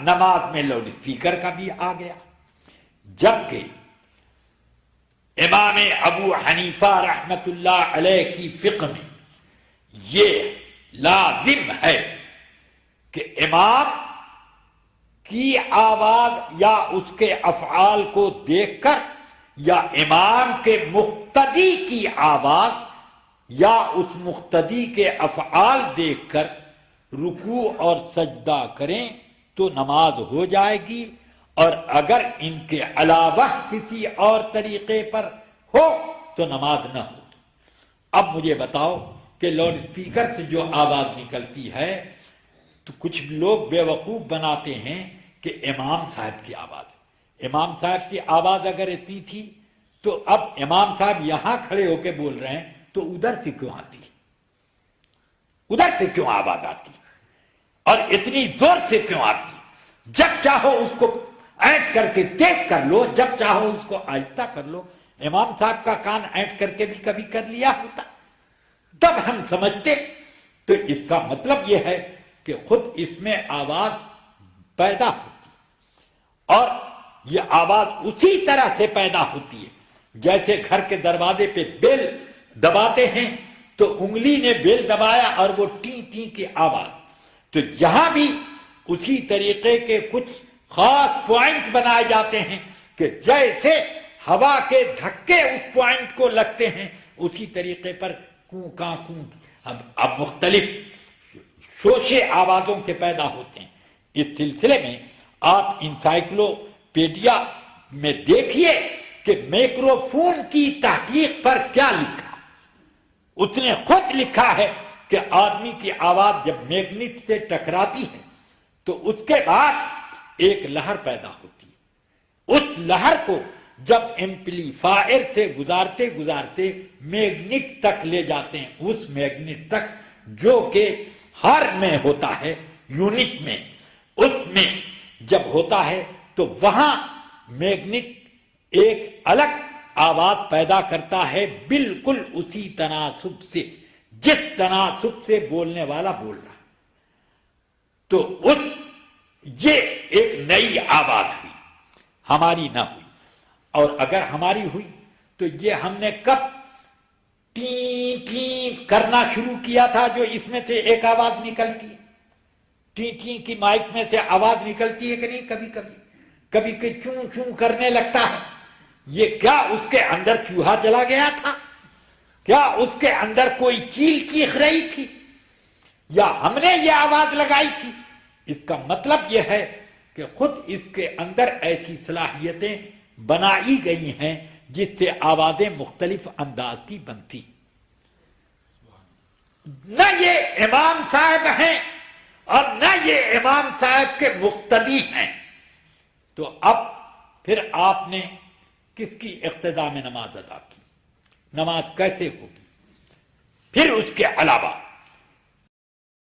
نماز میں loud speaker کا بھی آ گیا، جبکہ امام ابو حنیفہ رحمت اللہ علیہ کی فقہ میں یہ لازم ہے کہ امام کی آواز یا اس کے افعال کو دیکھ کر یا امام کے مقتدی کی آواز یا اس مقتدی کے افعال دیکھ کر رکوع اور سجدہ کریں تو نماز ہو جائے گی، اور اگر ان کے علاوہ کسی اور طریقے پر ہو تو نماز نہ ہو۔ اب مجھے بتاؤ کہ لاؤڈ اسپیکر سے جو آواز نکلتی ہے تو کچھ لوگ بیوقوف بناتے ہیں کہ امام صاحب کی آواز ہے۔ امام صاحب کی آواز اگر اتنی تھی تو اب امام صاحب یہاں کھڑے ہو کے بول رہے ہیں تو ادھر سے کیوں آتی، ادھر سے کیوں آواز آتی اور اتنی زور سے کیوں آتی؟ جب چاہو اس کو اینٹ کر کے تیز کر لو، جب چاہو اس کو آہستہ کر لو۔ امام صاحب کا کان اینٹ کر کے بھی کبھی کر لیا ہوتا تب ہم سمجھتے۔ تو اس کا مطلب یہ ہے کہ خود اس میں آواز پیدا ہوتی، اور یہ آواز اسی طرح سے پیدا ہوتی ہے جیسے گھر کے دروازے پہ بیل دباتے ہیں تو انگلی نے بیل دبایا اور وہ ٹی ٹی کی آواز، تو یہاں بھی اسی طریقے کے کچھ خاص پوائنٹ بنائے جاتے ہیں کہ جیسے ہوا کے دھکے اس پوائنٹ کو لگتے ہیں اسی طریقے پر کوں کاں کوں اب مختلف شوشے آوازوں کے پیدا ہوتے ہیں۔ اس سلسلے میں آپ انسائکلوپیڈیا میں دیکھیے کہ میکروفون کی تحقیق پر کیا لکھا۔ اس نے خود لکھا ہے کہ آدمی کی آواز جب میگنیٹ سے ٹکراتی ہے تو اس کے بعد ایک لہر پیدا ہوتی ہے، اس لہر کو جب ایمپلیفائر سے گزارتے گزارتے میگنیٹ تک لے جاتے ہیں، اس میگنیٹ تک جو کہ ہر میں ہوتا ہے، یونٹ میں، اس میں جب ہوتا ہے تو وہاں میگنیٹ ایک الگ آواز پیدا کرتا ہے بالکل اسی تناسب سے جس تناسب سے بولنے والا بول رہا ہے۔ تو یہ ایک نئی آواز ہوئی، ہماری نہ ہوئی، اور اگر ہماری ہوئی تو یہ ہم نے کب ٹی ٹی کرنا شروع کیا تھا جو اس میں سے ایک آواز نکلتی ہے۔ ٹی ٹی کی مائک میں سے آواز نکلتی ہے کہ نہیں؟ کبھی کبھی کبھی کہ چوں چوں کرنے لگتا ہے۔ یہ کیا اس کے اندر چوہا چلا گیا تھا؟ کیا اس کے اندر کوئی چیل چیخ رہی تھی؟ یا ہم نے یہ آواز لگائی تھی؟ اس کا مطلب یہ ہے کہ خود اس کے اندر ایسی صلاحیتیں بنائی گئی ہیں جس سے آوازیں مختلف انداز کی بنتی۔ نہ یہ امام صاحب ہیں اور نہ یہ امام صاحب کے مقتدی ہیں، تو اب پھر آپ نے کس کی اقتداء میں نماز ادا کی؟ نماز کیسے ہوگی؟ پھر اس کے علاوہ